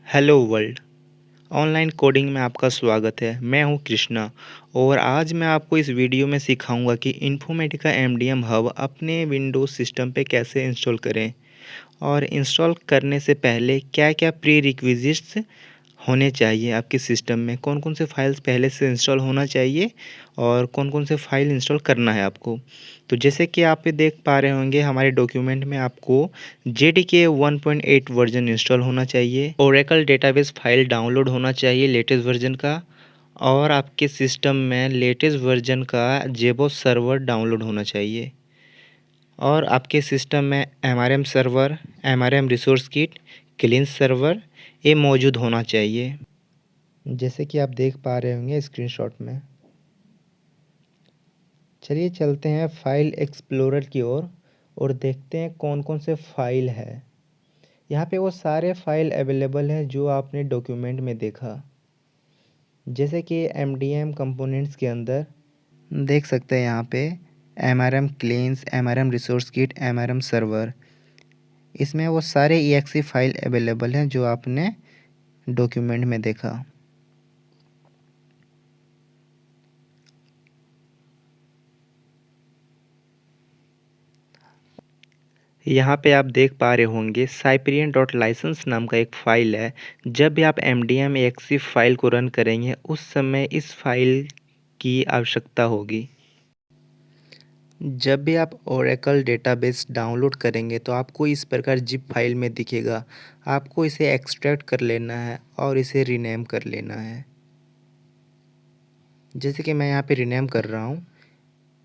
Hello world. Online coding में आपका स्वागत है। मैं हूं कृष्णा और आज मैं आपको इस वीडियो में सिखाऊंगा कि इन्फॉर्मेटिका एमडीएम हब अपने विंडोज़ सिस्टम पे कैसे इंस्टॉल करें और इंस्टॉल करने से पहले क्या-क्या प्री रिक्विजिट्स होने चाहिए। आपके सिस्टम में कौन-कौन से फाइल्स पहले से इंस्टॉल होना चाहिए और कौन-कौन से फाइल इंस्टॉल करना है आपको। तो जैसे कि आप ये देख पा रहे होंगे हमारे डॉक्यूमेंट में आपको जेडीके 1.8 वर्जन इंस्टॉल होना चाहिए, ओरेकल डेटाबेस फाइल डाउनलोड होना चाहिए लेटेस्ट वर्जन का, और आपके सिस्टम में लेटेस्ट वर्जन का जेबोस सर्वर डाउनलोड होना चाहिए, और आपके सिस्टम में MRM server, MRM resource kit, क्लींस server ये मौजूद होना चाहिए, जैसे कि आप देख पा रहे होंगे स्क्रीनशॉट में। चलिए चलते हैं फाइल एक्सप्लोरर की ओर और देखते हैं कौन कौन से फाइल है। यहाँ पे वो सारे फाइल अवेलेबल हैं जो आपने डॉक्यूमेंट में देखा, जैसे कि एमडीएम कंपोनेंट्स के अंदर देख सकते हैं यहाँ पे MRM क्लींस, MRM resource kit, MRM server, इसमें वो सारे ईएक्सी फाइल अवेलेबल हैं जो आपने डॉक्यूमेंट में देखा। यहाँ पे आप देख पा रहे होंगे साइप्रियन डॉट लाइसेंस नाम का एक फ़ाइल है। जब भी आप एमडीएम एक्सी फाइल को रन करेंगे उस समय इस फाइल की आवश्यकता होगी। जब भी आप ओरेकल डेटाबेस डाउनलोड करेंगे तो आपको इस प्रकार जिप फाइल में दिखेगा। आपको इसे एक्सट्रैक्ट कर लेना है और इसे रीनेम कर लेना है, जैसे कि मैं यहाँ पे रीनेम कर रहा हूँ।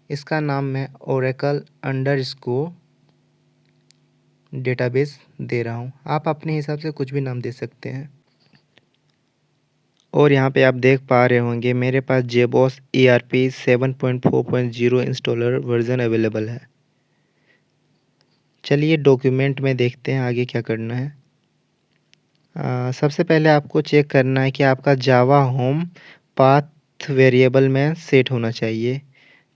इसका नाम मैं ओरेकल अंडरस्कोर डेटाबेस दे रहा हूँ। आप अपने हिसाब से कुछ भी नाम दे सकते हैं। और यहाँ पे आप देख पा रहे होंगे मेरे पास जेबॉस ERP 7.4.0 इंस्टॉलर वर्जन अवेलेबल है। चलिए डॉक्यूमेंट में देखते हैं आगे क्या करना है। सबसे पहले आपको चेक करना है कि आपका जावा होम पाथ वेरिएबल में सेट होना चाहिए।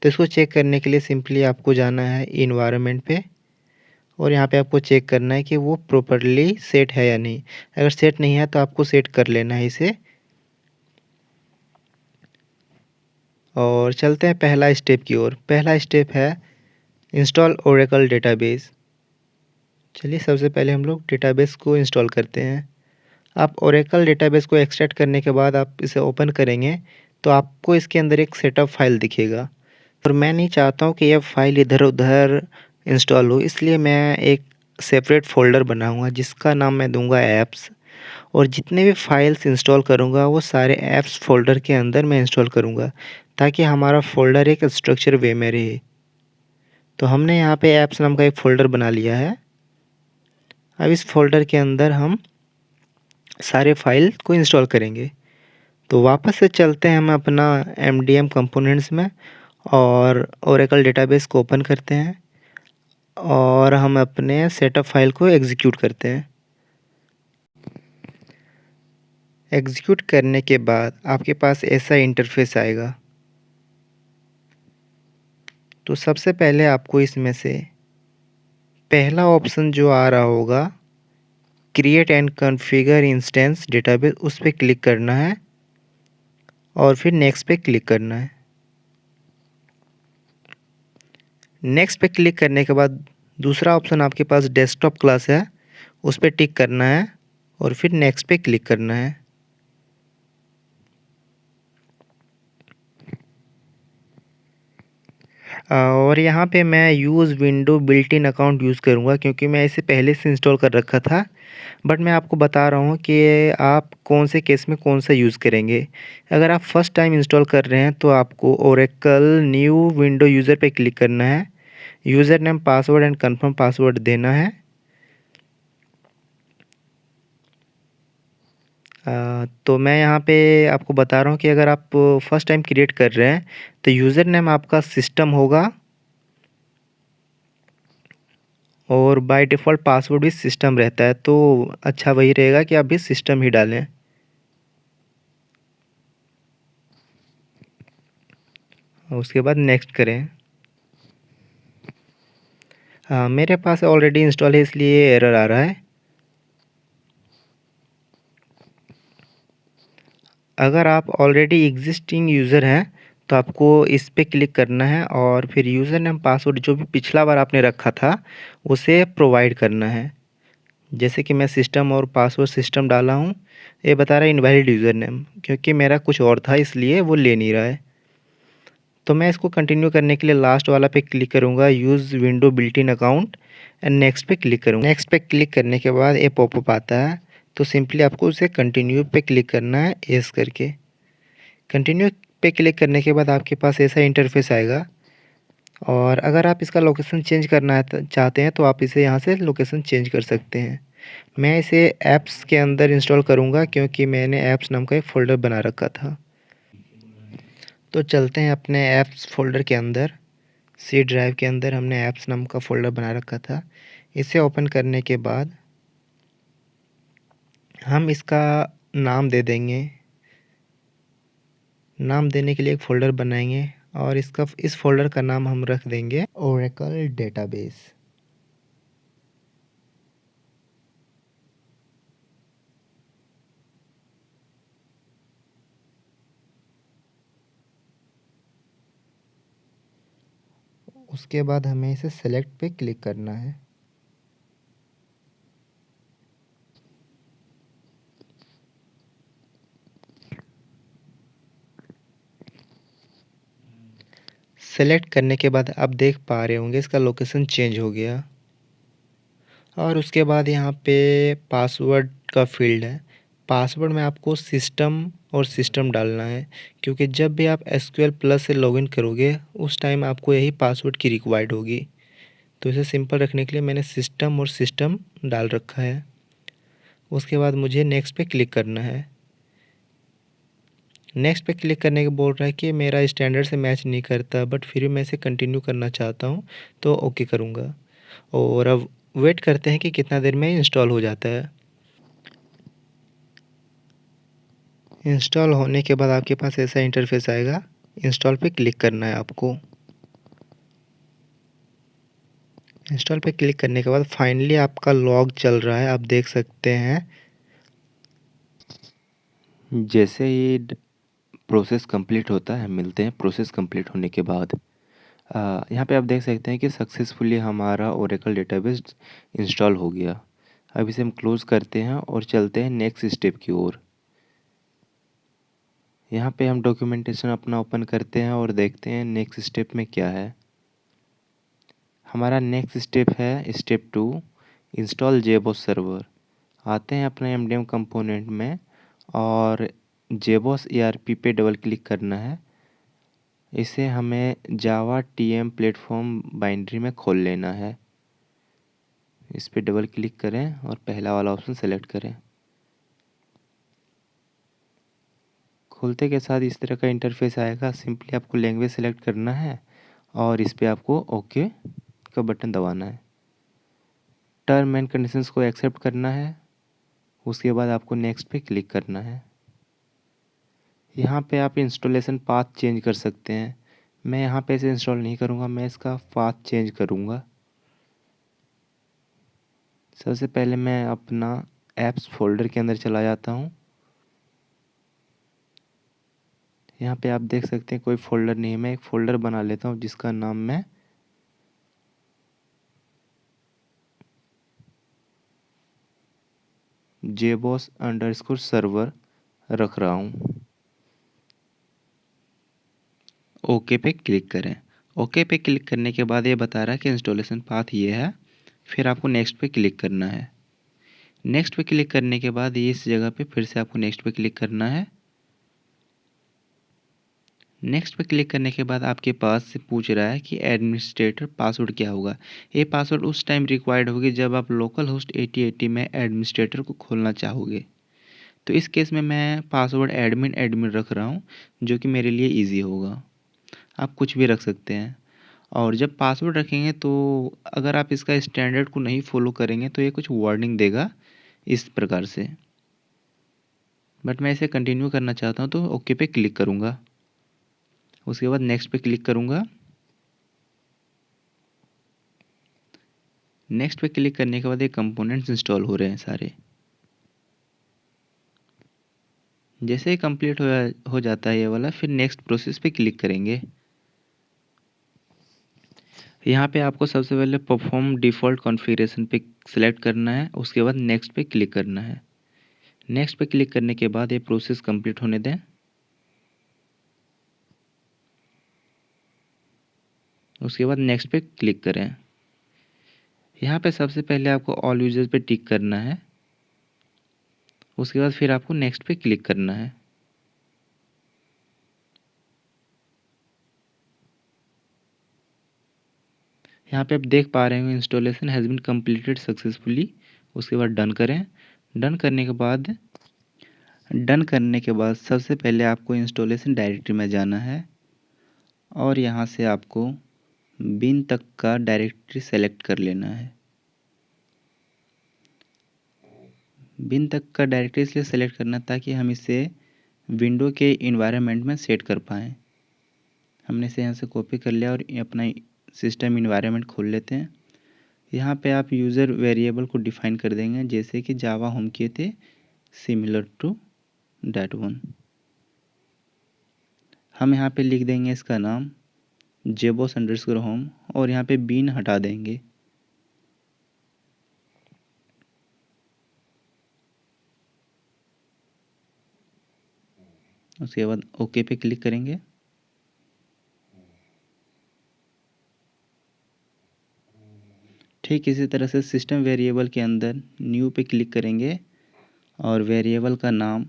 तो इसको चेक करने के लिए सिंपली आपको जाना है इन्वायरमेंट पे और यहाँ पे आपको चेक करना है कि वो प्रॉपर्ली सेट है या नहीं। अगर सेट नहीं है तो आपको सेट कर लेना है इसे। और चलते हैं पहला स्टेप की ओर। पहला स्टेप है इंस्टॉल ओरेकल डेटाबेस। चलिए सबसे पहले हम लोग डेटाबेस को इंस्टॉल करते हैं। आप ओरेकल डेटाबेस को एक्सट्रैक्ट करने के बाद आप इसे ओपन करेंगे तो आपको इसके अंदर एक सेटअप फाइल दिखेगा, और मैं नहीं चाहता हूँ कि यह फाइल इधर उधर इंस्टॉल हो, इसलिए मैं एक सेपरेट फ़ोल्डर बनाऊँगा जिसका नाम मैं दूंगा ऐप्स, और जितने भी फाइल्स इंस्टॉल करूँगा वो सारे ऐप्स फ़ोल्डर के अंदर मैं इंस्टॉल करूँगा ताकि हमारा फ़ोल्डर एक स्ट्रक्चर वे में रहे। तो हमने यहाँ पे ऐप्स नाम का एक फ़ोल्डर बना लिया है। अब इस फ़ोल्डर के अंदर हम सारे फाइल को इंस्टॉल करेंगे। तो वापस से चलते हैं हम अपना एमडीएम कंपोनेंट्स में और ओरेकल डेटाबेस को ओपन करते हैं और हम अपने सेटअप फाइल को एग्जीक्यूट करते हैं। एग्जीक्यूट करने के बाद आपके पास ऐसा इंटरफेस आएगा। तो सबसे पहले आपको इसमें से पहला ऑप्शन जो आ रहा होगा create and configure instance database, उस पर क्लिक करना है और फिर नेक्स्ट पे क्लिक करना है। नेक्स्ट पे क्लिक करने के बाद दूसरा ऑप्शन आपके पास डेस्कटॉप क्लास है, उस पर टिक करना है और फिर नेक्स्ट पे क्लिक करना है। और यहाँ पे मैं use window built in account use करूँगा क्योंकि मैं इसे पहले से इंस्टॉल कर रखा था, बट मैं आपको बता रहा हूँ कि आप कौन से केस में कौन सा यूज़ करेंगे। अगर आप फर्स्ट टाइम इंस्टॉल कर रहे हैं तो आपको ओरेकल न्यू विंडो यूज़र पे क्लिक करना है, user name password and confirm password देना है। तो मैं यहाँ पे आपको बता रहा हूँ कि अगर आप फर्स्ट टाइम क्रिएट कर रहे हैं तो यूज़र नेम आपका सिस्टम होगा और बाय डिफ़ॉल्ट पासवर्ड भी सिस्टम रहता है, तो अच्छा वही रहेगा कि आप भी सिस्टम ही डालें। और उसके बाद नेक्स्ट करें। हाँ, मेरे पास ऑलरेडी इंस्टॉल है इसलिए एरर आ रहा है। अगर आप ऑलरेडी एग्जिस्टिंग यूज़र हैं तो आपको इस पे क्लिक करना है और फिर यूज़र नेम पासवर्ड जो भी पिछला बार आपने रखा था उसे प्रोवाइड करना है। जैसे कि मैं सिस्टम और पासवर्ड सिस्टम डाला हूँ, ये बता रहा है इनवैलिड यूज़र नेम, क्योंकि मेरा कुछ और था इसलिए वो ले नहीं रहा है। तो मैं इसको कंटिन्यू करने के लिए लास्ट वाला पे क्लिक करूँगा, use window built in account, and next पे क्लिक करूँगा। नेक्स्ट पे क्लिक करने के बाद ये पॉपअप आता है, तो सिंपली आपको उसे कंटिन्यू पे क्लिक करना है येस करके। कंटिन्यू पे क्लिक करने के बाद आपके पास ऐसा इंटरफेस आएगा, और अगर आप इसका लोकेशन चेंज करना है चाहते हैं तो आप इसे यहाँ से लोकेशन चेंज कर सकते हैं। मैं इसे ऐप्स के अंदर इंस्टॉल करूँगा क्योंकि मैंने ऐप्स नाम का एक फ़ोल्डर बना रखा था। तो चलते हैं अपने ऐप्स फ़ोल्डर के अंदर। सी ड्राइव के अंदर हमने ऐप्स नाम का फ़ोल्डर बना रखा था। इसे ओपन करने के बाद हम इसका नाम दे देंगे। नाम देने के लिए एक फ़ोल्डर बनाएंगे और इस फ़ोल्डर का नाम हम रख देंगे ओरेकल डेटाबेस। उसके बाद हमें इसे सेलेक्ट पे क्लिक करना है। सेलेक्ट करने के बाद आप देख पा रहे होंगे इसका लोकेशन चेंज हो गया। और उसके बाद यहाँ पे पासवर्ड का फील्ड है। पासवर्ड में आपको सिस्टम और सिस्टम डालना है, क्योंकि जब भी आप एसक्यूएल प्लस से लॉगिन करोगे उस टाइम आपको यही पासवर्ड की रिक्वायर्ड होगी। तो इसे सिंपल रखने के लिए मैंने सिस्टम और सिस्टम डाल रखा है। उसके बाद मुझे नेक्स्ट पे क्लिक करना है। नेक्स्ट पे क्लिक करने के बोल रहा है कि मेरा स्टैंडर्ड से मैच नहीं करता, बट फिर भी मैं इसे कंटिन्यू करना चाहता हूँ, तो ओके करूँगा। और अब वेट करते हैं कि कितना देर में इंस्टॉल हो जाता है। इंस्टॉल होने के बाद आपके पास ऐसा इंटरफेस आएगा। इंस्टॉल पे क्लिक करना है आपको। इंस्टॉल पे क्लिक करने के बाद फाइनली आपका लॉग चल रहा है, आप देख सकते हैं। जैसे ही प्रोसेस कंप्लीट होता है, मिलते हैं प्रोसेस कंप्लीट होने के बाद। यहाँ पे आप देख सकते हैं कि सक्सेसफुली हमारा ओरेकल डेटाबेस इंस्टॉल हो गया। अब इसे हम क्लोज़ करते हैं और चलते हैं नेक्स्ट स्टेप की ओर। यहाँ पे हम डॉक्यूमेंटेशन अपना ओपन करते हैं और देखते हैं नेक्स्ट स्टेप में क्या है। हमारा नेक्स्ट स्टेप है स्टेप 2, इंस्टॉल जेबॉस सर्वर। आते हैं अपने एमडीएम कंपोनेंट में और जेबॉस ईआरपी पे डबल क्लिक करना है। इसे हमें जावा टीएम प्लेटफॉर्म बाइनरी में खोल लेना है। इस पर डबल क्लिक करें और पहला वाला ऑप्शन सेलेक्ट करें। खोलते के साथ इस तरह का इंटरफेस आएगा। सिंपली आपको लैंग्वेज सेलेक्ट करना है और इस पर आपको ओके का बटन दबाना है। टर्म एंड कंडीशंस को एक्सेप्ट करना है। उसके बाद आपको नेक्स्ट पे क्लिक करना है। यहाँ पे आप इंस्टॉलेशन पाथ चेंज कर सकते हैं। मैं यहाँ पे इसे इंस्टॉल नहीं करूँगा, मैं इसका पाथ चेंज करूँगा। सबसे पहले मैं अपना ऐप्स फोल्डर के अंदर चला जाता हूँ। यहाँ पे आप देख सकते हैं कोई फ़ोल्डर नहीं है। मैं एक फ़ोल्डर बना लेता हूँ जिसका नाम मैं जेबॉस अंडरस्कोर सर्वर रख रहा हूँ। ओके पे क्लिक करें। ओके पे क्लिक करने के बाद ये बता रहा है कि इंस्टॉलेशन पाथ ये है। फिर आपको नेक्स्ट पे क्लिक करना है। नेक्स्ट पे क्लिक करने के बाद ये इस जगह पे फिर से आपको नेक्स्ट पे क्लिक करना है। नेक्स्ट पे क्लिक करने के बाद आपके पास से पूछ रहा है कि एडमिनिस्ट्रेटर पासवर्ड क्या होगा। ये पासवर्ड उस टाइम रिक्वायर्ड होगी जब आप लोकल होस्ट 8080 में एडमिनिस्ट्रेटर को खोलना चाहोगे। तो इस केस में मैं पासवर्ड एडमिन एडमिन रख रहा हूँ, जो कि मेरे लिए ईजी होगा। आप कुछ भी रख सकते हैं। और जब पासवर्ड रखेंगे तो अगर आप इसका स्टैंडर्ड को नहीं फॉलो करेंगे तो ये कुछ वार्निंग देगा इस प्रकार से। बट मैं इसे कंटिन्यू करना चाहता हूँ तो ओके पे क्लिक करूँगा। उसके बाद नेक्स्ट पे क्लिक करूँगा। नेक्स्ट पे क्लिक करने के बाद ये कंपोनेंट्स इंस्टॉल हो रहे हैं सारे। जैसे ही कंप्लीट हो जाता है ये वाला, फिर नेक्स्ट प्रोसेस पे क्लिक करेंगे। यहाँ पे आपको सबसे पहले परफॉर्म डिफ़ॉल्ट कॉन्फ़िगरेशन पे सेलेक्ट करना है, उसके बाद नेक्स्ट पे क्लिक करना है। नेक्स्ट पे क्लिक करने के बाद ये प्रोसेस कंप्लीट होने दें। उसके बाद नेक्स्ट पे क्लिक करें। यहाँ पे सबसे पहले आपको ऑल यूजर्स पे टिक करना है, उसके बाद फिर आपको नेक्स्ट पे क्लिक करना है। यहाँ पे आप देख पा रहे हो installation has been completed successfully. उसके बाद डन करें। डन करने के बाद सबसे पहले आपको इंस्टॉलेशन डायरेक्टरी में जाना है और यहाँ से आपको बिन तक का डायरेक्टरी सेलेक्ट कर लेना है। बिन तक का डायरेक्टरी इसलिए सेलेक्ट करना ताकि हम इसे विंडो के इन्वायरमेंट में सेट कर पाएँ। हमने इसे यहाँ से कॉपी कर लिया और अपना सिस्टम इन्वायरमेंट खोल लेते हैं। यहाँ पे आप यूज़र वेरिएबल को डिफ़ाइन कर देंगे, जैसे कि जावा हम किए थे, सिमिलर टू दैट वन। हम यहाँ पे लिख देंगे इसका नाम jboss_home और यहाँ पे बीन हटा देंगे। उसके बाद ओके पे क्लिक करेंगे। ठीक इसी तरह से सिस्टम वेरिएबल के अंदर न्यू पे क्लिक करेंगे और वेरिएबल का नाम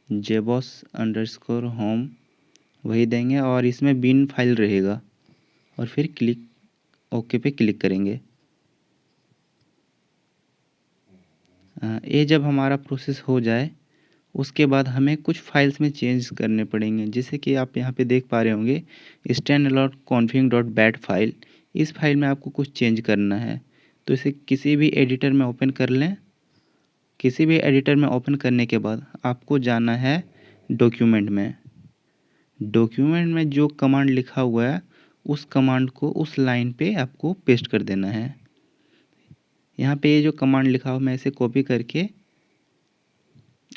jboss_home वही देंगे और इसमें बिन फाइल रहेगा और फिर क्लिक ओके पे क्लिक करेंगे। ये जब हमारा प्रोसेस हो जाए उसके बाद हमें कुछ फाइल्स में चेंज करने पड़ेंगे, जैसे कि आप यहाँ पे देख पा रहे होंगे standalone_config.bat फाइल। इस फाइल में आपको कुछ चेंज करना है, तो इसे किसी भी एडिटर में ओपन कर लें। किसी भी एडिटर में ओपन करने के बाद आपको जाना है डॉक्यूमेंट में। डॉक्यूमेंट में जो कमांड लिखा हुआ है उस कमांड को उस लाइन पे आपको पेस्ट कर देना है। यहाँ पे ये जो कमांड लिखा हुआ मैं इसे कॉपी करके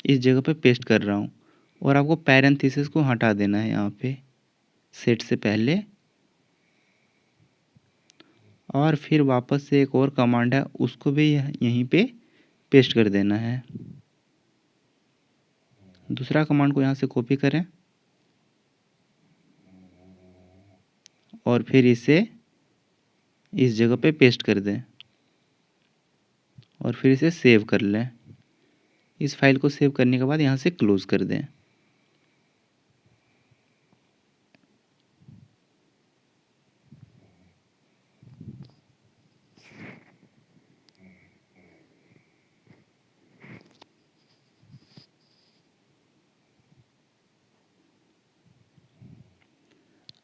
इस जगह पे पेस्ट कर रहा हूँ और आपको पैरेंथेसिस को हटा देना है यहाँ पे सेट से पहले। और फिर वापस से एक और कमांड है उसको भी यहीं पे पेस्ट कर देना है। दूसरा कमांड को यहाँ से कॉपी करें और फिर इसे इस जगह पे पेस्ट कर दें और फिर इसे सेव कर लें। इस फाइल को सेव करने के बाद यहाँ से क्लोज़ कर दें।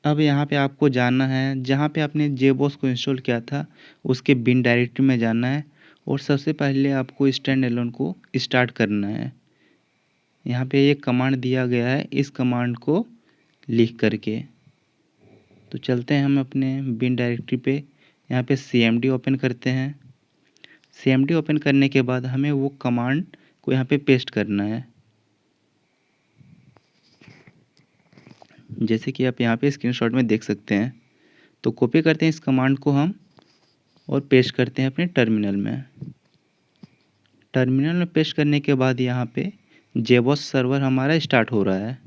अब यहाँ पे आपको जाना है जहाँ पे आपने JBoss को इंस्टॉल किया था उसके बिन डायरेक्टरी में जाना है और सबसे पहले आपको स्टैंड एलोन को स्टार्ट करना है। यहाँ पे एक कमांड दिया गया है, इस कमांड को लिख करके। तो चलते हैं हम अपने बिन डायरेक्टरी पे। यहाँ पे cmd ओपन करते हैं। cmd ओपन करने के बाद हमें वो कमांड को यहाँ पे पेस्ट करना है, जैसे कि आप यहाँ पे स्क्रीनशॉट में देख सकते हैं। तो कॉपी करते हैं इस कमांड को हम और पेस्ट करते हैं अपने टर्मिनल में। टर्मिनल में पेस्ट करने के बाद यहाँ पे JBoss सर्वर हमारा स्टार्ट हो रहा है।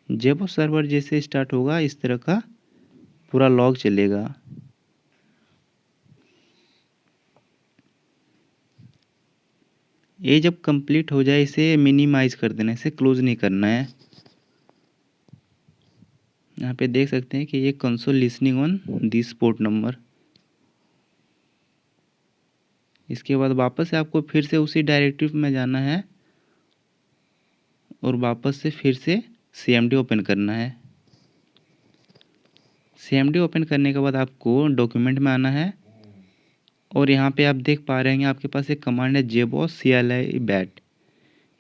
JBoss सर्वर जैसे स्टार्ट होगा इस तरह का पूरा लॉग चलेगा। ये जब कंप्लीट हो जाए इसे मिनिमाइज कर देना है, इसे क्लोज नहीं करना है। यहाँ पे देख सकते हैं कि ये console listening on this port number. इसके बाद वापस से आपको फिर से उसी डायरेक्टरी में जाना है और वापस से फिर से cmd ओपन करना है। cmd ओपन करने के बाद आपको डॉक्यूमेंट में आना है और यहाँ पे आप देख पा रहे हैं आपके पास एक कमांड है JBoss CLI bat।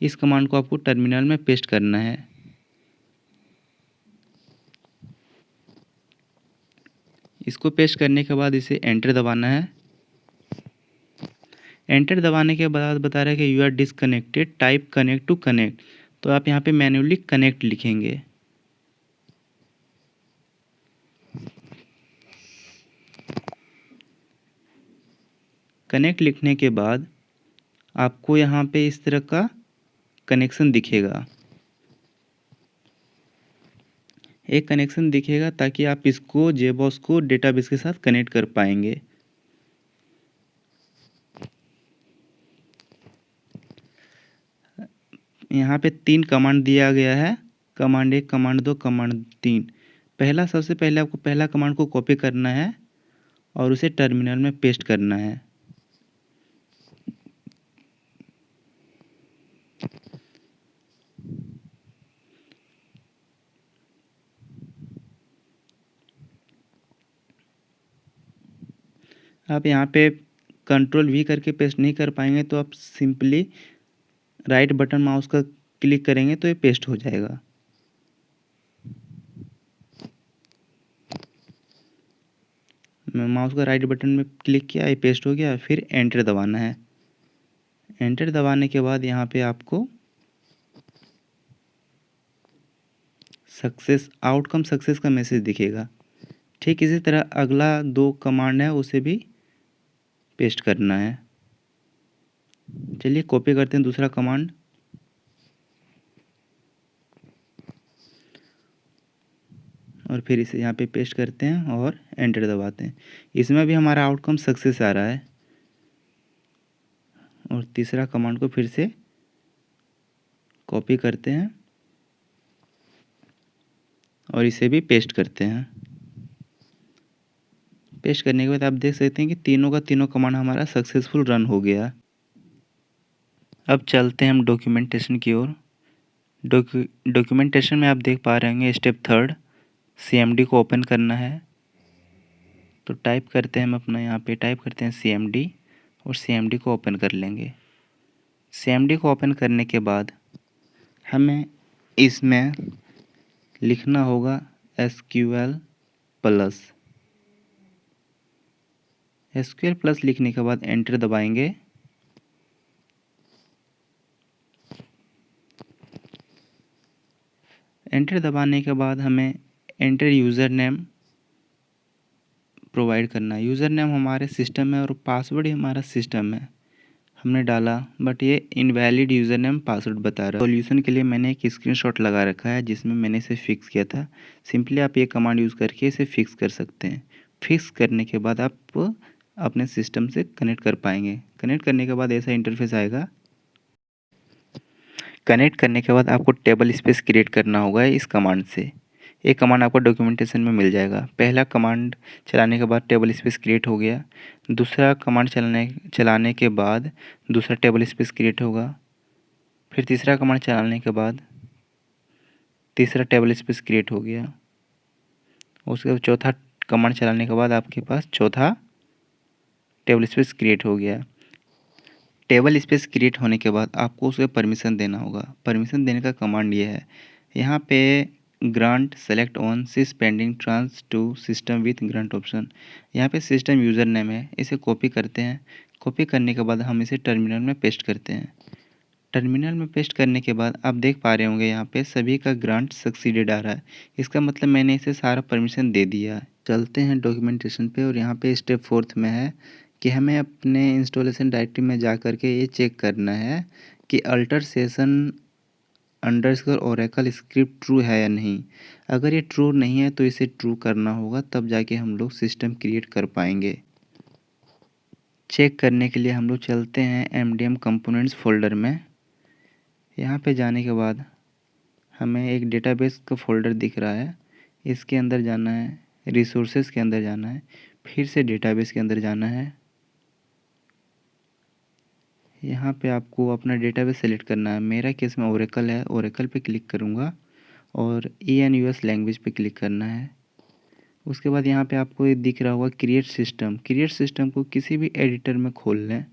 इस कमांड को आपको टर्मिनल में पेस्ट करना है। इसको पेस्ट करने के बाद इसे एंटर दबाना है। एंटर दबाने के बाद बता रहा है कि you are disconnected, type connect to connect. तो आप यहाँ पे मैन्युअली कनेक्ट लिखेंगे। कनेक्ट लिखने के बाद आपको यहाँ पे इस तरह का कनेक्शन दिखेगा, एक कनेक्शन दिखेगा, ताकि आप इसको जेबॉस को डेटाबेस के साथ कनेक्ट कर पाएंगे। यहाँ पे 3 कमांड दिया गया है, कमांड 1, कमांड 2, कमांड 3। सबसे पहले आपको पहला कमांड को कॉपी करना है और उसे टर्मिनल में पेस्ट करना है। आप यहाँ पे कंट्रोल वी करके पेस्ट नहीं कर पाएंगे, तो आप सिंपली राइट बटन माउस का क्लिक करेंगे तो ये पेस्ट हो जाएगा। मैं माउस का राइट बटन में क्लिक किया, ये पेस्ट हो गया। फिर एंटर दबाना है। एंटर दबाने के बाद यहाँ पे आपको आउटकम सक्सेस का मैसेज दिखेगा। ठीक इसी तरह अगला 2 कमांड है, उसे भी पेस्ट करना है। चलिए कॉपी करते हैं दूसरा कमांड, और फिर इसे यहाँ पे पेस्ट करते हैं और एंटर दबाते हैं। इसमें भी हमारा आउटकम सक्सेस आ रहा है। और तीसरा कमांड को फिर से कॉपी करते हैं और इसे भी पेस्ट करते हैं। पेस्ट करने के बाद आप देख सकते हैं कि तीनों का तीनों कमांड हमारा सक्सेसफुल रन हो गया। अब चलते हैं हम डॉक्यूमेंटेशन की ओर। डॉक्यूमेंटेशन में आप देख पा रहे होंगे स्टेप 3 CMD को ओपन करना है। तो टाइप करते हैं, हम अपना यहाँ पे टाइप करते हैं CMD और CMD को ओपन कर लेंगे। CMD को ओपन करने के बाद हमें इसमें लिखना होगा SQL प्लस। SQL प्लस लिखने के बाद एंटर दबाएंगे। एंटर दबाने के बाद हमें एंटर यूज़र नेम प्रोवाइड करना है। यूज़र नेम हमारे सिस्टम है और पासवर्ड ही हमारा सिस्टम है। हमने डाला बट ये इनवैलिड यूज़र नेम पासवर्ड बता रहा है। सॉल्यूशन के लिए मैंने एक स्क्रीनशॉट लगा रखा है जिसमें मैंने इसे फिक्स किया था। सिंपली आप ये कमांड यूज़ करके इसे फिक्स कर सकते हैं। फिक्स करने के बाद आप अपने सिस्टम से कनेक्ट कर पाएंगे। कनेक्ट करने के बाद ऐसा इंटरफेस आएगा। कनेक्ट करने के बाद आपको टेबल स्पेस क्रिएट करना होगा इस कमांड से। एक कमांड आपको डॉक्यूमेंटेशन में मिल जाएगा। पहला कमांड चलाने के बाद टेबल स्पेस क्रिएट हो गया। दूसरा कमांड चलाने के बाद दूसरा टेबल स्पेस क्रिएट होगा। फिर तीसरा कमांड चलाने के बाद तीसरा टेबल स्पेस क्रिएट हो गया। उसके बाद चौथा कमांड चलाने के बाद आपके पास चौथा टेबल स्पेस क्रिएट हो गया। टेबल स्पेस क्रिएट होने के बाद आपको उसे परमिशन देना होगा। परमिशन देने का कमांड ये है, यहाँ पे grant select on sys pending trans to system with grant option. यहाँ पे सिस्टम यूज़र नेम है, इसे कॉपी करते हैं। कॉपी करने के बाद हम इसे टर्मिनल में पेस्ट करते हैं। टर्मिनल में पेस्ट करने के बाद आप देख पा रहे होंगे यहाँ पे सभी का ग्रांट सक्सीडेड आ रहा है। इसका मतलब मैंने इसे सारा परमिशन दे दिया है। चलते हैं डॉक्यूमेंटेशन पे और यहाँ पे स्टेप 4 में है कि हमें अपने इंस्टॉलेशन डायरेक्टरी में जा कर के ये चेक करना है कि alter session underscore Oracle script true है या नहीं। अगर ये ट्रू नहीं है तो इसे ट्रू करना होगा, तब जाके हम लोग सिस्टम क्रिएट कर पाएंगे। चेक करने के लिए हम लोग चलते हैं MDM कंपोनेंट्स फोल्डर में। यहाँ पे जाने के बाद हमें एक डेटाबेस का फोल्डर दिख रहा है, इसके अंदर जाना है, रिसोर्सेज के अंदर जाना है, फिर से डेटाबेस के अंदर जाना है। यहाँ पे आपको अपना डेटाबेस सेलेक्ट करना है। मेरा केस में ओरेकल है, ओरेकल पे क्लिक करूँगा और ENUS लैंग्वेज पे क्लिक करना है। उसके बाद यहाँ पे आपको ये दिख रहा होगा क्रिएट सिस्टम। क्रिएट सिस्टम को किसी भी एडिटर में खोल लें।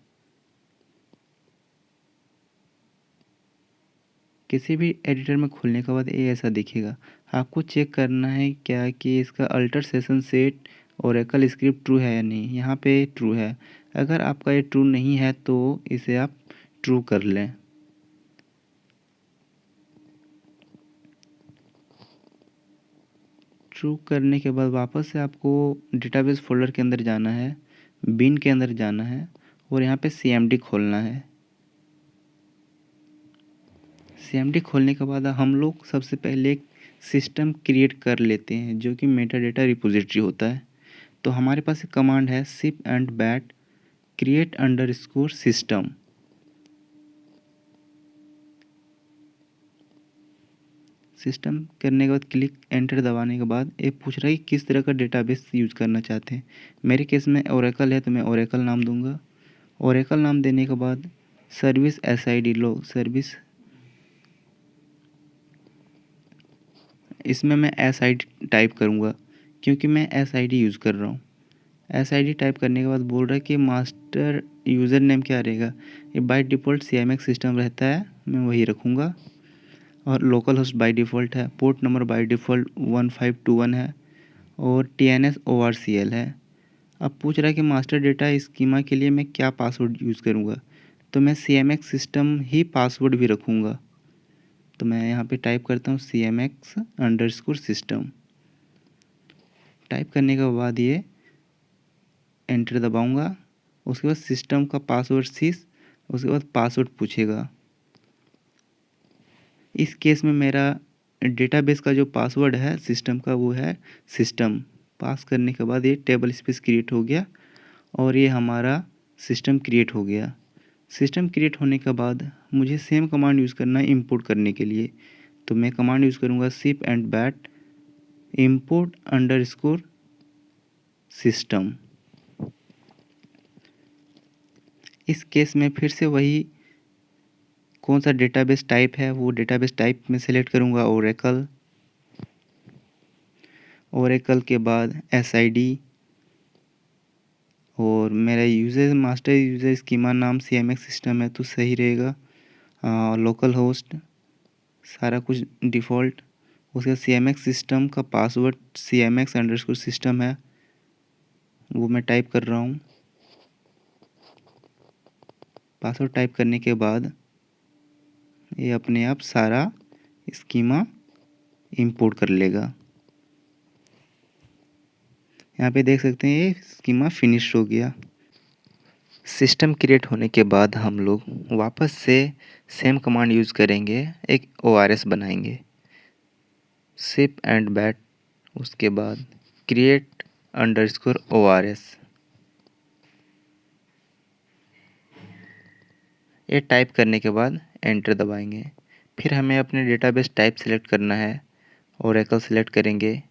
किसी भी एडिटर में खोलने के बाद ये ऐसा दिखेगा। आपको चेक करना है क्या कि इसका alter session set Oracle script true है या नहीं। यहाँ पे ट्रू है। अगर आपका ये ट्रू नहीं है तो इसे आप ट्रू कर लें। ट्रू करने के बाद वापस से आपको डेटाबेस फ़ोल्डर के अंदर जाना है, बिन के अंदर जाना है और यहाँ पे CMD खोलना है। CMD खोलने के बाद हम लोग सबसे पहले एक सिस्टम क्रिएट कर लेते हैं जो कि मेटाडेटा रिपोजिटरी होता है। तो हमारे पास एक कमांड है sip and bat create underscore system. System करने के बाद क्लिक एंटर दबाने के बाद ये पूछ रहा है कि किस तरह का डेटाबेस यूज़ करना चाहते हैं। मेरे केस में ओरेकल है तो मैं ओरेकल नाम दूंगा। ओरेकल नाम देने के बाद सर्विस SID लो सर्विस, इसमें मैं SID टाइप करूँगा क्योंकि मैं SID यूज़ कर रहा हूँ। SID टाइप करने के बाद बोल रहा है कि मास्टर यूज़र नेम क्या रहेगा। ये बाय डिफ़ॉल्ट CMX सिस्टम रहता है, मैं वही रखूँगा। और लोकल होस्ट बाय डिफ़ॉल्ट है। पोर्ट नंबर बाय डिफ़ॉल्ट 1521 है और TNS ORCL है। अब पूछ रहा है कि मास्टर डेटा स्कीमा के लिए मैं क्या पासवर्ड यूज़ करूँगा, तो मैं CMX सिस्टम ही पासवर्ड भी रखूँगा। तो मैं यहाँ पे टाइप करता हूँ CMX_सिस्टम। टाइप करने के बाद ये एंटर दबाऊँगा। उसके बाद सिस्टम का पासवर्ड सिस, उसके बाद पासवर्ड पूछेगा। इस केस में मेरा डेटाबेस का जो पासवर्ड है सिस्टम का वो है सिस्टम। पास करने के बाद ये टेबल स्पेस क्रिएट हो गया और ये हमारा सिस्टम क्रिएट हो गया। सिस्टम क्रिएट होने के बाद मुझे सेम कमांड यूज़ करना है इंपोर्ट करने के लिए। तो मैं कमांड यूज़ करूँगा sip and bat import underscore system. इस केस में फिर से वही कौन सा डेटाबेस टाइप है वो डेटाबेस टाइप में सेलेक्ट करूँगा ओरेकल। ओरेकल के बाद SID और मेरा यूज़र मास्टर यूज़र स्कीमा नाम CMX सिस्टम है तो सही रहेगा। लोकल होस्ट सारा कुछ डिफ़ॉल्ट। उसके CMX सिस्टम का पासवर्ड CMX_सिस्टम है, वो मैं टाइप कर रहा हूँ। पासवर्ड टाइप करने के बाद ये अपने आप सारा स्कीमा इंपोर्ट कर लेगा। यहाँ पे देख सकते हैं ये स्कीमा फिनिश हो गया। सिस्टम क्रिएट होने के बाद हम लोग वापस से सेम कमांड यूज़ करेंगे, एक ORS बनाएंगे सिप एंड बैट, उसके बाद क्रिएट अंडरस्कोर ORS। ये टाइप करने के बाद एंटर दबाएंगे। फिर हमें अपने डेटाबेस टाइप सेलेक्ट करना है, ओरेकल सेलेक्ट करेंगे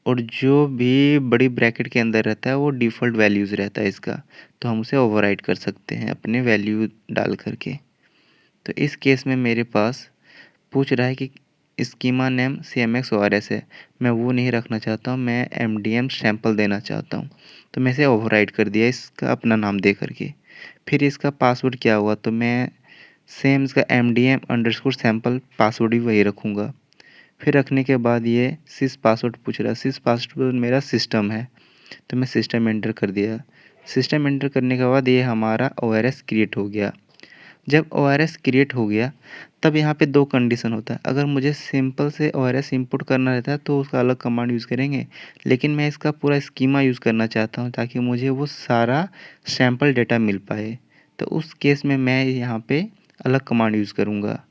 और जो भी बड़ी ब्रैकेट के अंदर रहता है वो डिफ़ॉल्ट वैल्यूज़ रहता है इसका, तो हम उसे ओवरराइड कर सकते हैं अपने वैल्यू डाल करके। तो इस केस में मेरे पास पूछ रहा है कि स्कीमा नेम CMX ORS है, मैं वो नहीं रखना चाहता हूँ, मैं MDM सैंपल देना चाहता हूँ। तो मैं इसे ओवरराइड कर दिया इसका अपना नाम दे करके। फिर इसका पासवर्ड क्या हुआ तो मैं सेम इसका MDM_सैंपल पासवर्ड भी वही रखूँगा। फिर रखने के बाद ये सिस पासवर्ड पूछ रहा है, सिस पासवर्ड मेरा सिस्टम है तो मैं सिस्टम एंटर कर दिया। सिस्टम एंटर करने के बाद ये हमारा ORS क्रिएट हो गया। जब ORS क्रिएट हो गया तब यहाँ पे दो कंडीशन होता है। अगर मुझे सिंपल से ORS इंपोर्ट करना रहता है तो उसका अलग कमांड यूज़ करेंगे, लेकिन मैं इसका पूरा स्कीमा यूज़ करना चाहता हूँ ताकि मुझे वो सारा सैंपल डेटा मिल पाए। तो उस केस में मैं यहाँ पे अलग कमांड यूज़ करूँगा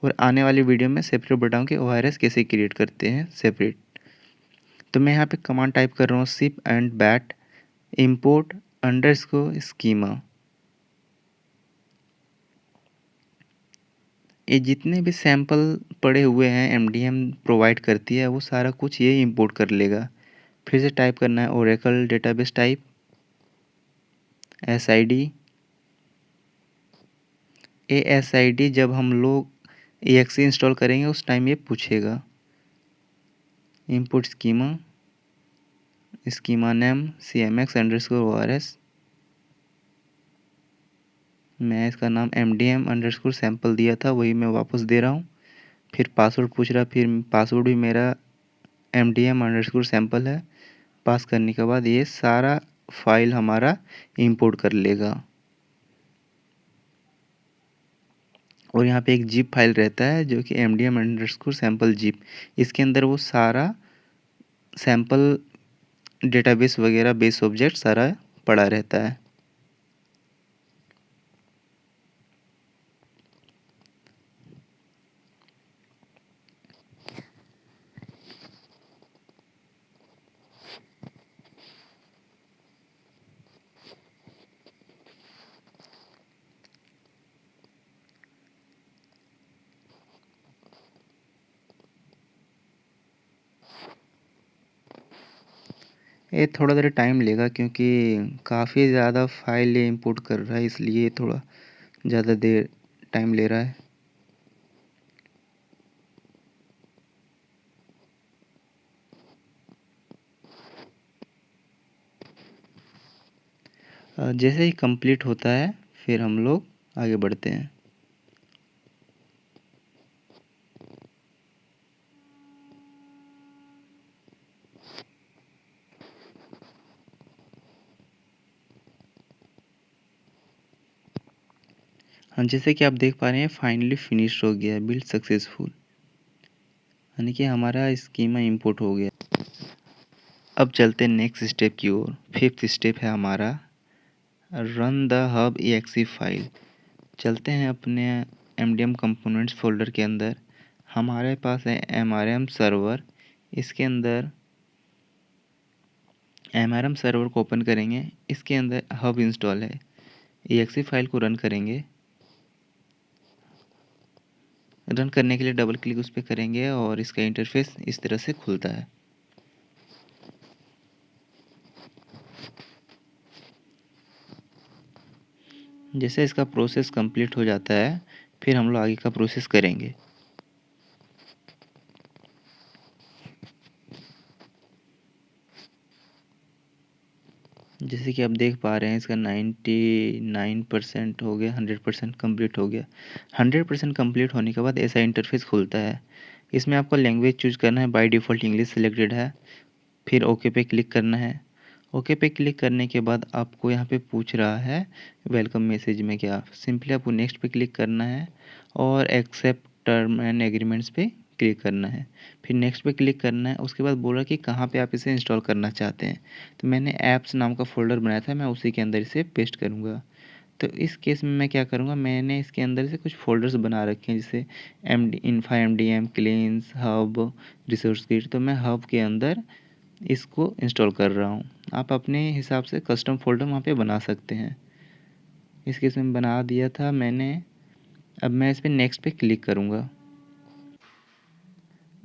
और आने वाली वीडियो में सेपरेट बताऊँ कि ORS कैसे क्रिएट करते हैं सेपरेट। तो मैं यहाँ पे कमांड टाइप कर रहा हूँ sip and bat import underscore schema. ये जितने भी सैंपल पड़े हुए हैं MDM प्रोवाइड करती है वो सारा कुछ ये इंपोर्ट कर लेगा। फिर से टाइप करना है ओरेकल डेटाबेस टाइप SID। ये SID जब हम लोग EXE इंस्टॉल करेंगे उस टाइम ये पूछेगा। Import schema, schema name CMX_ORS, मैं इसका नाम MDM_सैंपल दिया था वही मैं वापस दे रहा हूँ। फिर पासवर्ड पूछ रहा, फिर पासवर्ड भी मेरा MDM_सैंपल है। पास करने के बाद ये सारा फाइल हमारा इंपोर्ट कर लेगा। और यहाँ पे एक जिप फाइल रहता है जो कि mdm_sample_zip, इसके अंदर वो सारा सैम्पल डेटाबेस वगैरह बेस ऑब्जेक्ट सारा पड़ा रहता है। ये थोड़ा देर टाइम लेगा क्योंकि काफ़ी ज़्यादा फाइल ये इंपोर्ट कर रहा है, इसलिए थोड़ा ज़्यादा देर टाइम ले रहा है। जैसे ही कंप्लीट होता है फिर हम लोग आगे बढ़ते हैं। हाँ, जैसे कि आप देख पा रहे हैं फाइनली फिनिश हो गया, बिल्ड सक्सेसफुल, यानी कि हमारा स्कीमा इंपोर्ट हो गया। अब चलते हैं नेक्स्ट स्टेप की ओर। फिफ्थ स्टेप है हमारा run the hub exe file. चलते हैं अपने mdm कंपोनेंट्स फोल्डर के अंदर। हमारे पास है mrm सर्वर। इसके अंदर mrm सर्वर को ओपन करेंगे, इसके अंदर हब इंस्टॉल है। exe फाइल को रन करेंगे। रन करने के लिए डबल क्लिक उस पर करेंगे और इसका इंटरफेस इस तरह से खुलता है। जैसे इसका प्रोसेस कंप्लीट हो जाता है फिर हम लोग आगे का प्रोसेस करेंगे। जैसे कि आप देख पा रहे हैं इसका 99% हो गया, 100% कंप्लीट हो गया। 100% कंप्लीट होने के बाद ऐसा इंटरफेस खुलता है। इसमें आपको लैंग्वेज चूज करना है, बाय डिफ़ॉल्ट इंग्लिश सिलेक्टेड है। फिर ओके पे क्लिक करना है। ओके पे क्लिक करने के बाद आपको यहाँ पे पूछ रहा है वेलकम मैसेज में क्या, सिंपली आपको नेक्स्ट पे क्लिक करना है और एक्सेप्ट टर्म एंड एग्रीमेंट्स पे क्लिक करना है। फिर नेक्स्ट पे क्लिक करना है। उसके बाद बोला कि कहाँ पे आप इसे इंस्टॉल करना चाहते हैं, तो मैंने ऐप्स नाम का फ़ोल्डर बनाया था, मैं उसी के अंदर इसे पेस्ट करूँगा। तो इस केस में मैं क्या करूँगा, मैंने इसके अंदर से कुछ फ़ोल्डर्स बना रखे हैं जैसे इन्फा mdm cleans hub resource kit. तो मैं हब के अंदर इसको इंस्टॉल कर रहा हूँ। आप अपने हिसाब से कस्टम फ़ोल्डर वहाँ पे बना सकते हैं। इस केस में बना दिया था मैंने। अब मैं इस पे नेक्स्ट पे क्लिक करूँगा।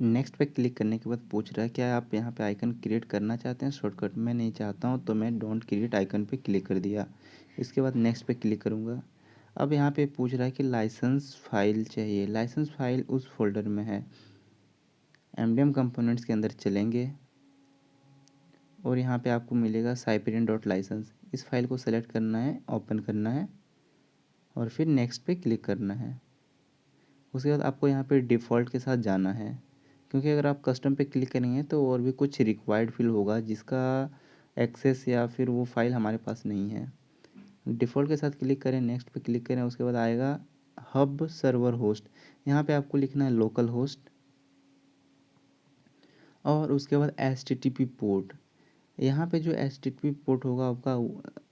नेक्स्ट पे क्लिक करने के बाद पूछ रहा है क्या आप यहाँ पे आइकन क्रिएट करना चाहते हैं शॉर्टकट। मैं नहीं चाहता हूँ तो मैं डोंट क्रिएट आइकन पे क्लिक कर दिया। इसके बाद नेक्स्ट पे क्लिक करूँगा। अब यहाँ पे पूछ रहा है कि लाइसेंस फाइल चाहिए। लाइसेंस फाइल उस फोल्डर में है। mdm कंपोनेंट्स के अंदर चलेंगे और यहाँ पे आपको मिलेगा cyprian.license। इस फाइल को सेलेक्ट करना है, ओपन करना है और फिर नेक्स्ट पे क्लिक करना है। उसके बाद आपको यहाँ पे डिफ़ॉल्ट के साथ जाना है, क्योंकि अगर आप कस्टम पे क्लिक करेंगे तो और भी कुछ रिक्वायर्ड फील्ड होगा जिसका एक्सेस या फिर वो फाइल हमारे पास नहीं है। डिफ़ॉल्ट के साथ क्लिक करें, नेक्स्ट पे क्लिक करें। उसके बाद आएगा हब सर्वर होस्ट। यहाँ पे आपको लिखना है लोकल होस्ट और उसके बाद HTTP पोर्ट। यहाँ पे जो HTTP पोर्ट होगा आपका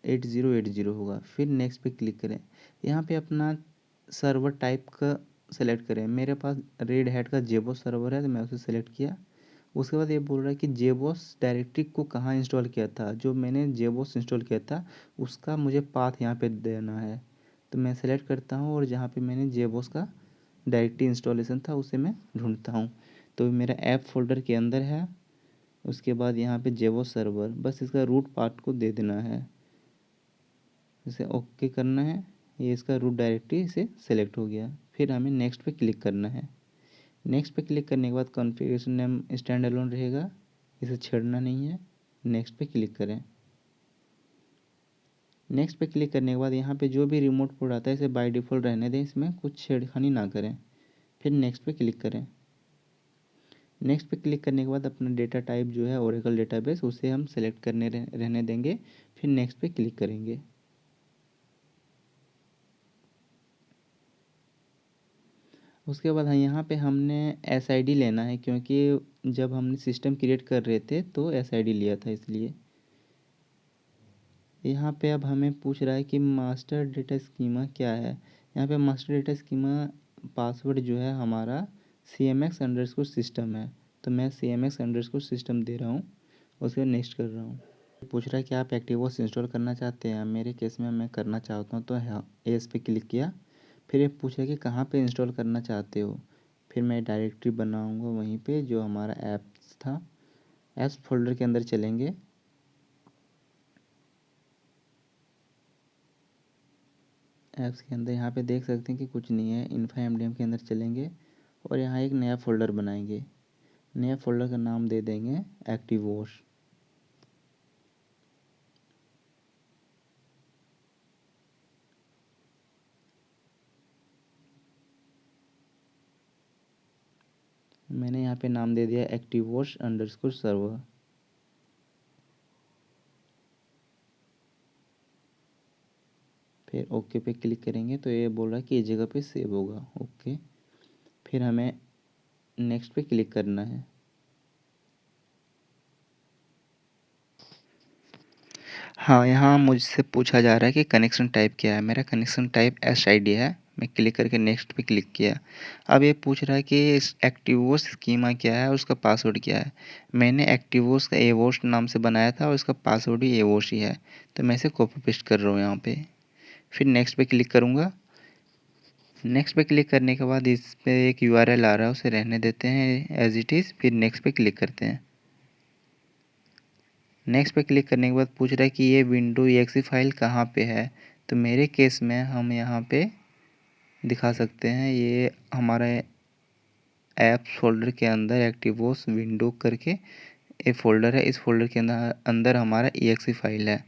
8080 होगा। फिर नेक्स्ट पे क्लिक करें। यहाँ पे अपना सर्वर टाइप का सेलेक्ट करें। मेरे पास रेड हैट का जेबोस सर्वर है तो मैं उसे सेलेक्ट किया। उसके बाद ये बोल रहा है कि जेबोस डायरेक्टरी को कहाँ इंस्टॉल किया था। जो मैंने जेबोस इंस्टॉल किया था उसका मुझे पाथ यहाँ पे देना है। तो मैं सेलेक्ट करता हूँ और जहाँ पे मैंने जेबोस का डायरेक्टरी इंस्टॉलेशन था उसे मैं ढूंढता हूँ। तो मेरा ऐप फोल्डर के अंदर है। उसके बाद यहाँ पे जेबोस सर्वर, बस इसका रूट पार्ट को दे देना है। इसे ओके करना है। ये इसका रूट डायरेक्टरी इसे सेलेक्ट हो गया। फिर हमें नेक्स्ट पे क्लिक करना है। नेक्स्ट पे क्लिक करने के बाद कॉन्फ़िगरेशन नेम स्टैंड अलोन रहेगा, इसे छेड़ना नहीं है। नेक्स्ट पे क्लिक करें। नेक्स्ट पे क्लिक करने के बाद यहाँ पे जो भी रिमोट पोर्ट आता है इसे बाय डिफ़ॉल्ट रहने दें, इसमें कुछ छेड़खानी ना करें। फिर नेक्स्ट पे क्लिक करें। नेक्स्ट पे क्लिक करने के बाद अपना डेटा टाइप जो है ओरेकल डेटाबेस उसे हम सेलेक्ट करने रहने देंगे, फिर नेक्स्ट पे क्लिक करेंगे। उसके बाद यहाँ पे हमने SID लेना है, क्योंकि जब हमने सिस्टम क्रिएट कर रहे थे तो SID लिया था, इसलिए यहाँ पे अब हमें पूछ रहा है कि मास्टर डेटा स्कीमा क्या है। यहाँ पे मास्टर डेटा स्कीमा पासवर्ड जो है हमारा CMX_system है, तो मैं CMX_system दे रहा हूँ, उसके बाद नेक्स्ट कर रहा हूँ। पूछ रहा है कि आप एक्टिवोस इंस्टॉल करना चाहते हैं। मेरे केस में मैं करना चाहता हूँ, तो हाँ एस पे क्लिक किया। फिर ये पूछ रहा है कि कहाँ पे इंस्टॉल करना चाहते हो। फिर मैं डायरेक्टरी बनाऊँगा वहीं पे जो हमारा ऐप्स था। ऐप्स फोल्डर के अंदर चलेंगे। ऐप्स के अंदर यहाँ पे देख सकते हैं कि कुछ नहीं है। इन्फो MDM के अंदर चलेंगे और यहाँ एक नया फ़ोल्डर बनाएंगे। नया फ़ोल्डर का नाम दे देंगे एक्टिवोस। मैंने यहाँ पे नाम दे दिया एक्टिवोस_सर्वर। फिर ओके पे क्लिक करेंगे तो ये बोल रहा है कि ये जगह पे सेव होगा। ओके, फिर हमें नेक्स्ट पे क्लिक करना है। हाँ, यहाँ मुझसे पूछा जा रहा है कि कनेक्शन टाइप क्या है। मेरा कनेक्शन टाइप SID है। मैं क्लिक करके नेक्स्ट पे क्लिक किया। अब ये पूछ रहा है कि इस एक्टिवोस स्कीमा क्या है और उसका पासवर्ड क्या है। मैंने एक्टिवोस का एवोस नाम से बनाया था और इसका पासवर्ड भी एवोस ही है, तो मैं इसे कॉपी पेस्ट कर रहा हूँ यहाँ पे। फिर नेक्स्ट पे क्लिक करूँगा। नेक्स्ट पे क्लिक करने के बाद इस पे एक URL आ रहा है, उसे रहने देते हैं एज इट इज़। फिर नेक्स्ट पे क्लिक करते हैं। नेक्स्ट पे क्लिक करने के बाद पूछ रहा है कि ये विंडो exe फाइल कहाँ पे है। तो मेरे केस में हम यहाँ पे दिखा सकते हैं, ये हमारा ऐप्स फोल्डर के अंदर एक्टिवोस विंडो करके एक फ़ोल्डर है। इस फ़ोल्डर के अंदर हमारा exe फाइल है।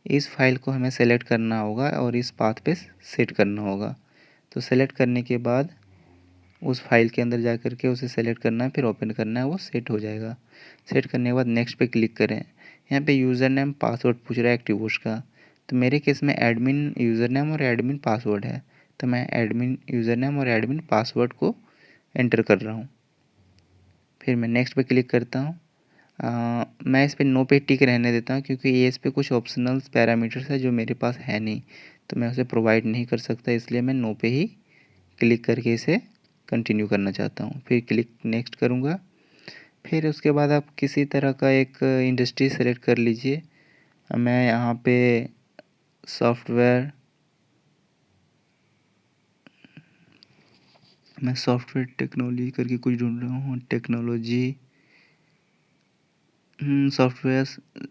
इस फाइल को हमें सेलेक्ट करना होगा और इस पाथ पे सेट करना होगा। तो सेलेक्ट करने के बाद उस फाइल के अंदर जा कर के उसे सेलेक्ट करना है, फिर ओपन करना है, वो सेट हो जाएगा। सेट करने के बाद नेक्स्ट पे क्लिक करें। यहाँ पे यूज़र नेम पासवर्ड पूछ रहा है एक्टिवोस का, तो मेरे केस में एडमिन यूज़र नेम और एडमिन पासवर्ड है, तो मैं एडमिन यूज़र नेम और एडमिन पासवर्ड को एंटर कर रहा हूँ। फिर मैं नेक्स्ट पे क्लिक करता हूँ। मैं इस पे नो पे टिक रहने देता हूँ, क्योंकि ये इस पे कुछ ऑप्शनल पैरामीटर्स है जो मेरे पास है नहीं, तो मैं उसे प्रोवाइड नहीं कर सकता, इसलिए मैं नो पे ही क्लिक करके इसे कंटिन्यू करना चाहता हूँ। फिर क्लिक नेक्स्ट करूँगा। फिर उसके बाद आप किसी तरह का एक इंडस्ट्री सेलेक्ट कर लीजिए। मैं यहाँ पे सॉफ्टवेयर टेक्नोलॉजी करके कुछ ढूंढ रहा हूँ। टेक्नोलॉजी सॉफ्टवेयर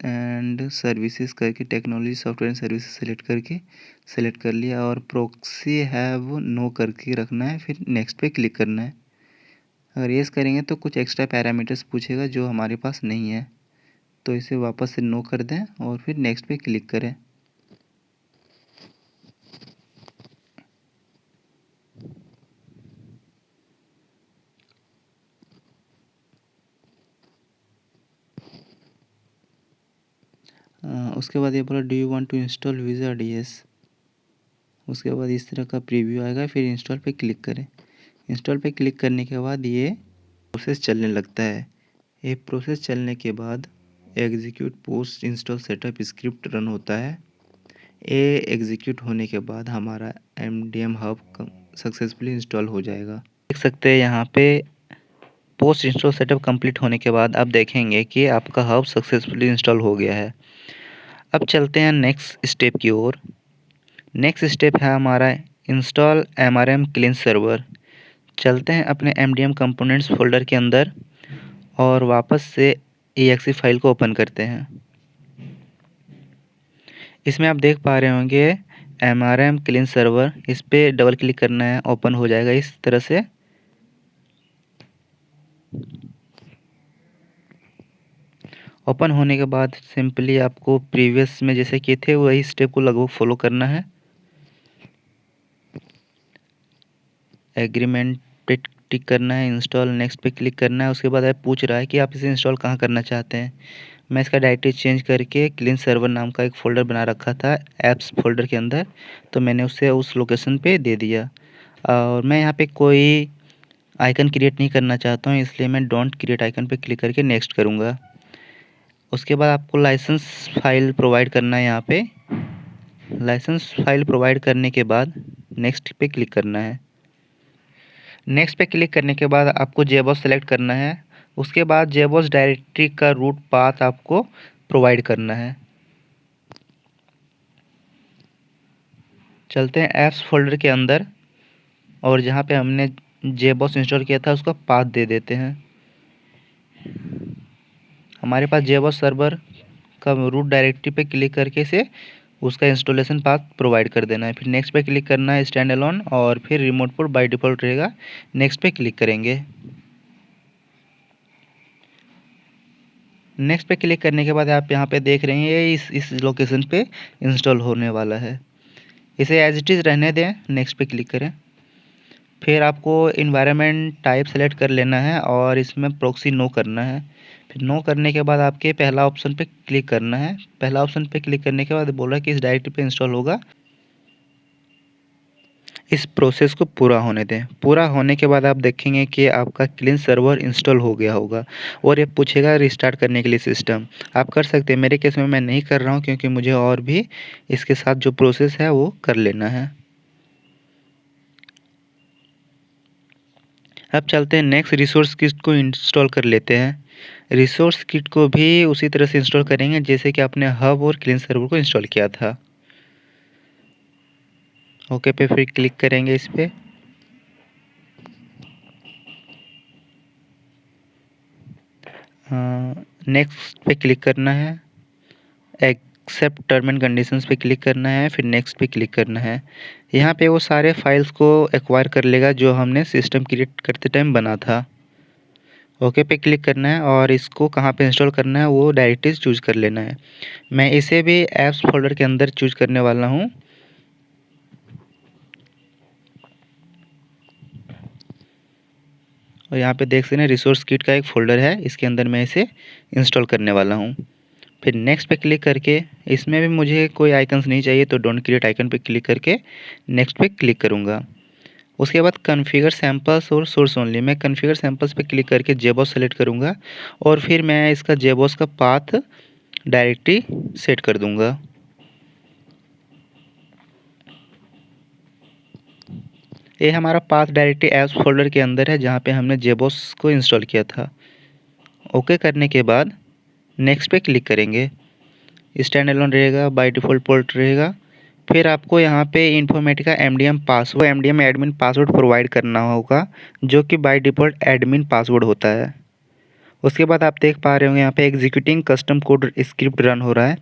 एंड सर्विसेज करके technology software and services select कर लिया और प्रॉक्सी है वो नो करके रखना है। फिर नेक्स्ट पे क्लिक करना है। अगर येस करेंगे तो कुछ एक्स्ट्रा पैरामीटर्स पूछेगा जो हमारे पास नहीं है, तो इसे वापस से नो कर दें और फिर नेक्स्ट पे क्लिक करें। उसके बाद ये बोला do you want to install wizard. Yes. उसके बाद इस तरह का प्रीव्यू आएगा, फिर इंस्टॉल पे क्लिक करें। इंस्टॉल पे क्लिक करने के बाद ये प्रोसेस चलने लगता है। ये प्रोसेस चलने के बाद execute post install setup script run होता है। ये एग्जीक्यूट होने के बाद हमारा MDM हब सक्सेसफुली इंस्टॉल हो जाएगा। देख सकते हैं यहाँ पे पोस्ट इंस्टॉल सेटअप कंप्लीट होने के बाद आप देखेंगे कि आपका हब सक्सेसफुली इंस्टॉल हो गया है। अब चलते हैं नेक्स्ट स्टेप की ओर। नेक्स्ट स्टेप है हमारा इंस्टॉल MRM क्लीन सर्वर। चलते हैं अपने MDM कंपोनेंट्स फोल्डर के अंदर और वापस से exe फाइल को ओपन करते हैं। इसमें आप देख पा रहे होंगे MRM क्लीन सर्वर, इस पर डबल क्लिक करना है, ओपन हो जाएगा इस तरह से। ओपन होने के बाद सिंपली आपको प्रीवियस में जैसे किए थे वही स्टेप को लगभग फॉलो करना है। एग्रीमेंट पे टिक करना है, इंस्टॉल नेक्स्ट पे क्लिक करना है। उसके बाद आप पूछ रहा है कि आप इसे इंस्टॉल कहाँ करना चाहते हैं। मैं इसका डायरेक्टरी चेंज करके क्लीन सर्वर नाम का एक फ़ोल्डर बना रखा था ऐप्स फ़ोल्डर के अंदर, तो मैंने उसे उस लोकेशन पे दे दिया। और मैं यहाँ पे कोई आइकन क्रिएट नहीं करना चाहता हूँ, इसलिए मैं डोंट क्रिएट आइकन पे क्लिक करके नेक्स्ट करूँगा। उसके बाद आपको लाइसेंस फ़ाइल प्रोवाइड करना है यहाँ पे। लाइसेंस फ़ाइल प्रोवाइड करने के बाद नेक्स्ट पे क्लिक करना है। नेक्स्ट पे क्लिक करने के बाद आपको जेबॉस सेलेक्ट करना है। उसके बाद जेबॉस डायरेक्टरी का रूट पाथ आपको प्रोवाइड करना है। चलते हैं ऐप्स फोल्डर के अंदर और जहाँ पे हमने जेबॉस इंस्टॉल किया था उसका पाथ दे देते हैं। हमारे पास जेबॉस सर्वर का रूट डायरेक्टरी पे क्लिक करके से उसका इंस्टॉलेशन पाथ प्रोवाइड कर देना है। फिर नेक्स्ट पे क्लिक करना है स्टैंड अलोन, और फिर रिमोट पोर्ट बाय डिफ़ॉल्ट रहेगा, नेक्स्ट पे क्लिक करेंगे। नेक्स्ट पे क्लिक करने के बाद आप यहाँ पे देख रहे हैं ये इस लोकेशन पे इंस्टॉल होने वाला है। इसे एज इट इज़ रहने दें, नेक्स्ट पे क्लिक करें। फिर आपको इन्वायरमेंट टाइप सेलेक्ट कर लेना है और इसमें प्रॉक्सी नो करना है। फिर नो करने के बाद आपके पहला ऑप्शन पे क्लिक करना है। पहला ऑप्शन पे क्लिक करने के बाद बोल रहा है कि इस डायरेक्टरी पे इंस्टॉल होगा। इस प्रोसेस को पूरा होने दें। पूरा होने के बाद आप देखेंगे कि आपका क्लीन सर्वर इंस्टॉल हो गया होगा और ये पूछेगा रिस्टार्ट करने के लिए सिस्टम। आप कर सकते हैं, मेरे केस में मैं नहीं कर रहा हूँ क्योंकि मुझे और भी इसके साथ जो प्रोसेस है वो कर लेना है। अब चलते हैं नेक्स्ट रिसोर्स किट को इंस्टॉल कर लेते हैं। रिसोर्स किट को भी उसी तरह से इंस्टॉल करेंगे जैसे कि आपने हब और क्लीन सर्वर को इंस्टॉल किया था। ओके पे फिर क्लिक करेंगे इस पे। नेक्स्ट पे क्लिक करना है, एक्सेप्ट टर्म एंड कंडीशंस पे क्लिक करना है, फिर नेक्स्ट पे क्लिक करना है। यहाँ पे वो सारे फाइल्स को एक्वायर कर लेगा जो हमने सिस्टम क्रिएट करते टाइम बना था। ओके पे क्लिक करना है और इसको कहाँ पे इंस्टॉल करना है वो डायरेक्टरीज चूज़ कर लेना है। मैं इसे भी ऐप्स फोल्डर के अंदर चूज़ करने वाला हूँ। और यहाँ पे देख सकते हैं रिसोर्स किट का एक फ़ोल्डर है, इसके अंदर मैं इसे इंस्टॉल करने वाला हूँ। फिर नेक्स्ट पे क्लिक करके इसमें भी मुझे कोई आइकन्स नहीं चाहिए तो डोंट क्रिएट आइकन पे क्लिक करके नेक्स्ट पे क्लिक करूँगा। उसके बाद कॉन्फ़िगर सैंपल्स और सोर्स ओनली, मैं कॉन्फ़िगर सैंपल्स पे क्लिक करके जेबॉस सेलेक्ट करूँगा और फिर मैं इसका जेबॉस का पाथ डायरेक्टरी सेट कर दूँगा। ये हमारा पाथ डायरेक्टरी ऐप्स फोल्डर के अंदर है जहाँ पे हमने जेबॉस को इंस्टॉल किया था। ओके करने के बाद नेक्स्ट पे क्लिक करेंगे। स्टैंड अलोन रहेगा, बाय डिफ़ॉल्ट पोर्ट रहेगा। फिर आपको यहाँ पे Informatica MDM password MDM admin password provide करना होगा जो कि बाय डिफ़ॉल्ट एडमिन पासवर्ड होता है। उसके बाद आप देख पा रहे होंगे यहाँ पे executing custom code script run हो रहा है।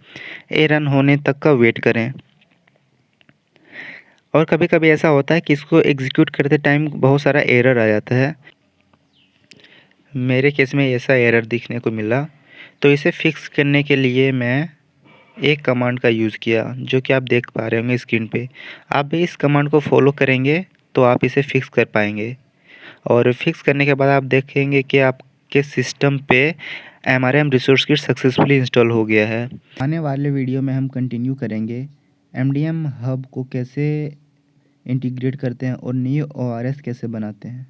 ये रन होने तक का वेट करें। और कभी कभी ऐसा होता है कि इसको एग्जीक्यूट करते टाइम बहुत सारा एरर आ जाता है। मेरे केस में ऐसा एरर दिखने को मिला, तो इसे फिक्स करने के लिए मैं एक कमांड का यूज़ किया जो कि आप देख पा रहे होंगे स्क्रीन पे। आप भी इस कमांड को फॉलो करेंगे तो आप इसे फिक्स कर पाएंगे। और फिक्स करने के बाद आप देखेंगे कि आपके सिस्टम पे MRM resource kit successfully install हो गया है। आने वाले वीडियो में हम कंटिन्यू करेंगे एमडीएम हब को कैसे इंटीग्रेट करते हैं और न्यू ओआरएस कैसे बनाते हैं।